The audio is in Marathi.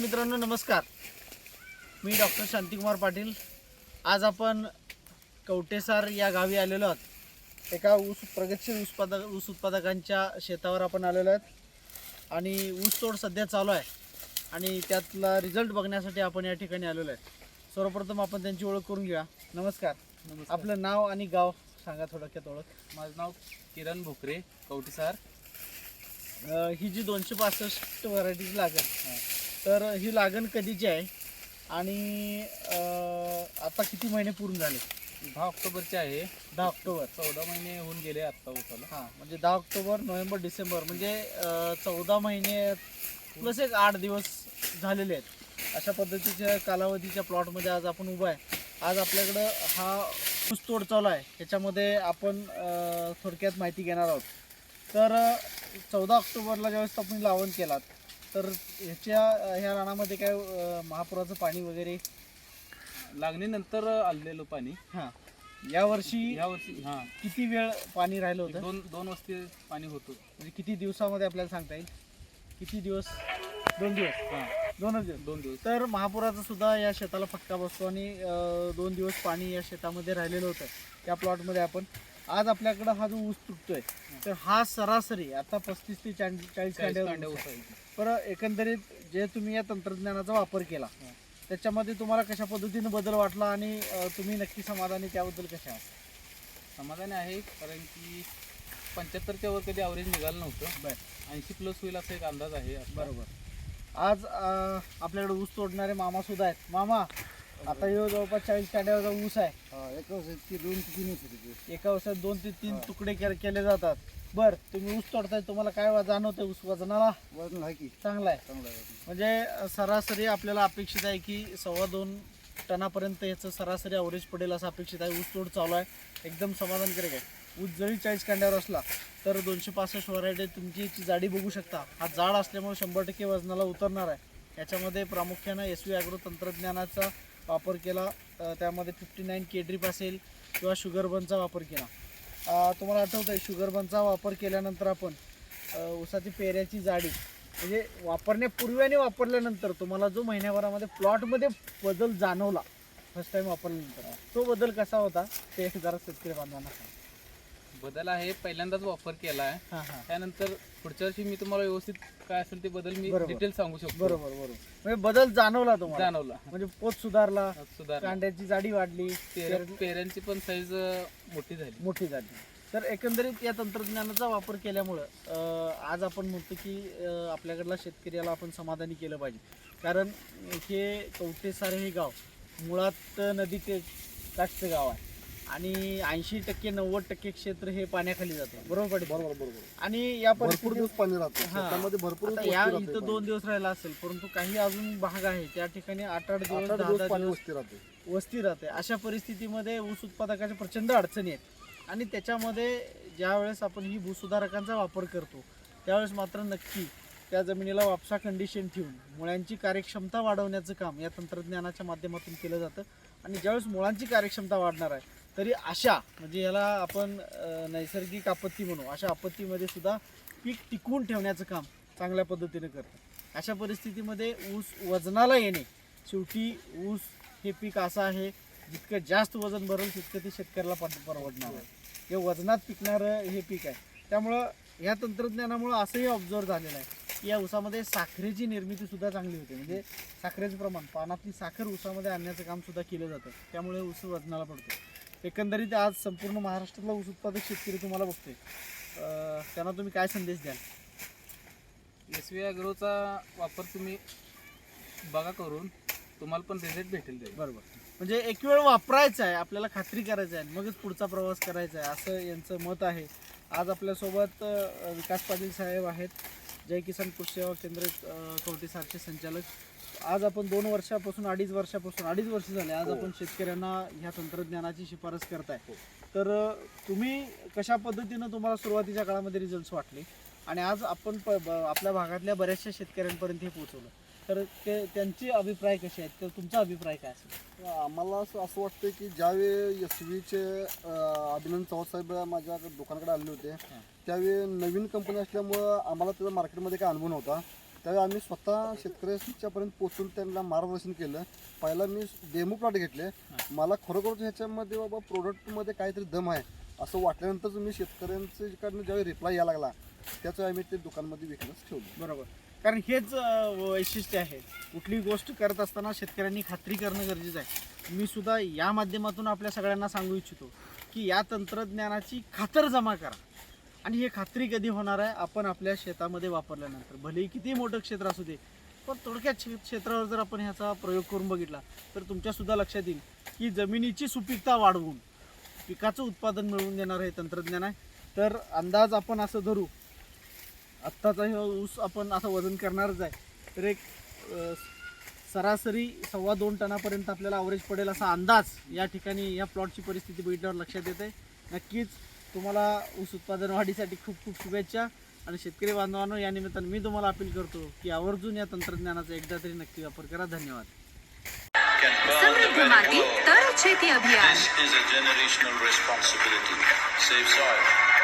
मित्रांनो नमस्कार. मी डॉक्टर शांतिकुमार पाटील. आज आपण कवटेसार या गावी आलेलो आहोत. एका प्रगतशील ऊस उत्पादकांच्या शेतावर आपण आलेलो आहोत आणि ऊस तोड सध्या चालू आहे आणि त्यातला रिझल्ट बघण्यासाठी आपण या ठिकाणी आलेलो आहे. सर्वप्रथम आपण त्यांची ओळख करून घेऊया. नमस्कार. आपलं नाव आणि गाव सांगा थोडक्यात. ओळख. माझं नाव किरण भोकरे, कवटेसार. ही जी 265 व्हरायटीची लागण, तर ही लागण कधीची आहे आणि आता किती महिने पूर्ण झाले? 10 ऑक्टोबरचे आहे. 10 ऑक्टोबर. 14 महिने होऊन गेले आत्ता उसाला. हां, म्हणजे 10 ऑक्टोबर, नोव्हेंबर, डिसेंबर म्हणजे 14 महिने प्लस एक 8 दिवस झालेले आहेत. अशा पद्धतीच्या कालावधीच्या प्लॉटमध्ये आज आपण उभा आहे. आज आपल्याकडं हा ऊस तोड चालू आहे, त्याच्यामध्ये आपण थोडक्यात माहिती घेणार आहोत. तर 14 ऑक्टोबरला ज्यावेळेस आपण लावण केलात, तर ह्या रानामध्ये काय महापुराचं पाणी वगैरे लागणीनंतर आलेलं पाणी. हां, यावर्षी हां किती वेळ पाणी राहिलं होतं? दोन वस्ती पाणी होतं. म्हणजे किती दिवसामध्ये आपल्याला सांगता येईल? किती दिवस? 2 दिवस. हां, 2 दिवस. तर महापुराचा सुद्धा या शेताला फटका बसतो आणि 2 दिवस पाणी या शेतामध्ये राहिलेलं होतं. त्या प्लॉटमध्ये आपण आज आपल्याकडं हा जो ऊस तुटतोय, तर हा सरासरी आता 35 ते 40 कांड्यावर ऊस आहे. पण एकंदरीत जे तुम्ही या तंत्रज्ञानाचा वापर केला, त्याच्यामध्ये तुम्हाला कशा पद्धतीने बदल वाटला आणि तुम्ही नक्की समाधानी त्याबद्दल कशा आहात? समाधानी आहे, कारण की 75च्या वर कधी ॲव्हरेज निघालं नव्हतं. बरं, 80+ होईल असा एक अंदाज आहे. बरोबर. आज आपल्याकडे ऊस तोडणारे मामा सुद्धा आहेत. मामा, आता हे जवळपास 40 कांड्यावरचा ऊस आहे. एका वर्षात 2 ते 3 होते. एका वर्षात 2 ते 3 तुकडे केले जातात. बर, तुम्ही ऊस तोडताय, तुम्हाला काय जाणवतंय? ऊस वजनाला वजन आहे की चांगला आहे. चांगला आहे. म्हणजे सरासरी आपल्याला अपेक्षित आहे की 2.25 टनापर्यंत याचं सरासरी अवरेज पडेल असं अपेक्षित आहे. ऊस तोड चालू आहे, एकदम समाधानकारक आहे. ऊस जरी 40 कांड्यावर असला तर 265 व्हरायटी तुमची याची जाडी बघू शकता. हा जाड असल्यामुळे 100% वजनाला उतरणार आहे. याच्यामध्ये प्रामुख्यानं SV ॲग्रो तंत्रज्ञानाचा वापर केला. त्यामध्ये 59 के ड्रीप असेल किंवा शुगरबनचा वापर केला. तुम्हाला आठवतं आहे, शुगरबनचा वापर केल्यानंतर आपण ऊसाची पेऱ्याची जाडी म्हणजे वापरण्यापूर्वी आणि वापरल्यानंतर तुम्हाला जो महिन्याभरामध्ये प्लॉटमध्ये बदल जाणवला फर्स्ट टाईम वापरल्यानंतर, तो बदल कसा होता ते जरा शेतकरी बांधवांना सांगा. बदल आहे, पहिल्यांदाच वापर केला आहे. हां हां, त्यानंतर पुढच्या वर्षी मी तुम्हाला व्यवस्थित काय असेल ते बदल मी बरोबर. डिटेल सांगू शकतो. बरोबर बरोबर. म्हणजे बदल जाणवला तुम्हाला? जाणवला. म्हणजे पोत सुधारला, सुधार, कांड्याची जाडी वाढली, पेऱ्यांची पण साईज मोठी मोठी झाली. तर एकंदरीत या तंत्रज्ञानाचा वापर केल्यामुळं आज आपण म्हणतो की आपल्याकडला शेतकऱ्याला आपण समाधानी केलं पाहिजे. कारण हे कवटेसार हे गाव मुळात नदी काठचं गाव आहे आणि 80% 90% क्षेत्र हे पाण्याखाली जातं. बरोबर पाटील? बरोबर. आणि या भरपूर दिवस पाणी राहतं हां. त्यामध्ये. भरपूर आता वस्ती या राहते इथं पाणी. 2 दिवस राहिला असेल, परंतु काही अजून भाग आहे त्या ठिकाणी 8-8 दिवस 8-8 10-10 दिवस पाणी दिवस वस्ती राहते. वस्ती राहते. अशा परिस्थितीमध्ये ऊस उत्पादकाच्या प्रचंड अडचणी आहेत आणि त्याच्यामध्ये ज्यावेळेस आपण ही भूसुधारकांचा वापर करतो त्यावेळेस मात्र नक्की त्या जमिनीला वापसा कंडिशन ठेवून मुळांची कार्यक्षमता वाढवण्याचं काम या तंत्रज्ञानाच्या माध्यमातून केलं जातं. आणि ज्यावेळेस मुळांची कार्यक्षमता वाढणार आहे, तरी अशा म्हणजे याला आपण नैसर्गिक आपत्ती म्हणू, अशा आपत्तीमध्ये सुद्धा पीक टिकवून ठेवण्याचं काम चांगल्या पद्धतीने करतं. अशा परिस्थितीमध्ये ऊस वजनाला येणे, शेवटी ऊस हे पीक असं आहे जितकं जास्त वजन भरेल तितकं ते शेतकऱ्याला परवडणार आहे. हे वजनात पिकणारं हे पीक आहे. त्यामुळं ह्या तंत्रज्ञानामुळं असंही ऑब्झर्व झालेलं आहे की या ऊसामध्ये साखरेची निर्मितीसुद्धा चांगली होते. म्हणजे साखरेचं प्रमाण, पानातली साखर ऊसामध्ये आणण्याचं काम सुद्धा केलं जातं. त्यामुळे ऊस वजनाला पडतो. एकंदरीत आज संपूर्ण महाराष्ट्रातला ऊस उत्पादक शेतकरी तुम्हाला बघतोय, त्यांना तुम्ही काय संदेश द्याल? SV ॲग्रोचा वापर तुम्ही बघा करून, तुम्हाला पण रिझल्ट भेटेल. बरोबर. म्हणजे एक वेळ वापरायचं आहे, आपल्याला खात्री करायचं आहे, मगच पुढचा प्रवास करायचा आहे, असं यांचं मत आहे. आज आपल्यासोबत विकास पाटील साहेब आहेत, जय किसान कृषी सेवा केंद्र कवटेसारचे संचालक. आज आपण 2 वर्षापासून 2.5 वर्ष झाले आज आपण शेतकऱ्यांना ह्या तंत्रज्ञानाची शिफारस करताय. तर तुम्ही कशा पद्धतीनं तुम्हाला सुरुवातीच्या काळामध्ये रिझल्ट्स वाटले आणि आज आपण आपल्या भागातल्या बऱ्याचशा शेतकऱ्यांपर्यंत हे पोहोचवलं, तर त्यांचे अभिप्राय कसे आहेत, तर तुमचा अभिप्राय काय असेल? आम्हाला असं वाटतं की ज्यावेळी SVचे अभिनंदन चव्हाण साहेब माझ्या दुकानाकडे आले होते, त्यावेळी नवीन कंपनी असल्यामुळं आम्हाला त्याचा मार्केटमध्ये काही अनुभव नव्हता. त्यावेळी आम्ही स्वतः शेतकऱ्यांच्यापर्यंत पोहोचून त्यांना मार्गदर्शन केलं. पहिला मी डेमो प्लॉट घेतले. मला खरोखर ह्याच्यामध्ये बाबा प्रोडक्टमध्ये काहीतरी दम आहे असं वाटल्यानंतर मी शेतकऱ्यांच्याकडनं ज्यावेळी रिप्लाय यायला लागला त्याच वेळी आम्ही ते दुकानमध्ये विकण्यास ठेवलं. बरोबर, कारण हेच वैशिष्ट्य आहे. कुठली गोष्ट करत असताना शेतकऱ्यांनी खात्री करणं गरजेचं आहे. मी सुद्धा या माध्यमातून आपल्या सगळ्यांना सांगू इच्छितो की या तंत्रज्ञानाची खातर जमा करा. आणि हे खात्री कधी होणार आहे? आपण आपल्या शेतामध्ये वापरल्यानंतर. भलेही किती मोठं क्षेत्र असू दे, पण थोडक्यात क्षेत्रावर जर आपण ह्याचा प्रयोग करून बघितला तर तुमच्यासुद्धा लक्षात येईल की जमिनीची सुपीकता वाढवून पिकाचं उत्पादन मिळवून देणारं हे तंत्रज्ञान आहे. तर अंदाज आपण असं धरू, आत्ताचा हे ऊस आपण असं वजन करणारच आहे, तर एक सरासरी 2.25 टनापर्यंत आपल्याला ॲव्हरेज पडेल असा अंदाज या ठिकाणी या प्लॉटची परिस्थिती बघितल्यावर लक्षात येते. नक्कीच तुम्हाला ऊस उत्पादन वाढीसाठी खूप खूप शुभेच्छा. आणि शेतकरी बांधवांनो, या निमित्तानं मी तुम्हाला अपील करतो की आवर्जून या तंत्रज्ञानाचा एकदा तरी नक्की वापर करा. धन्यवाद. समृद्ध माती तर शेती अभियान. This is a generational responsibility. Save soil.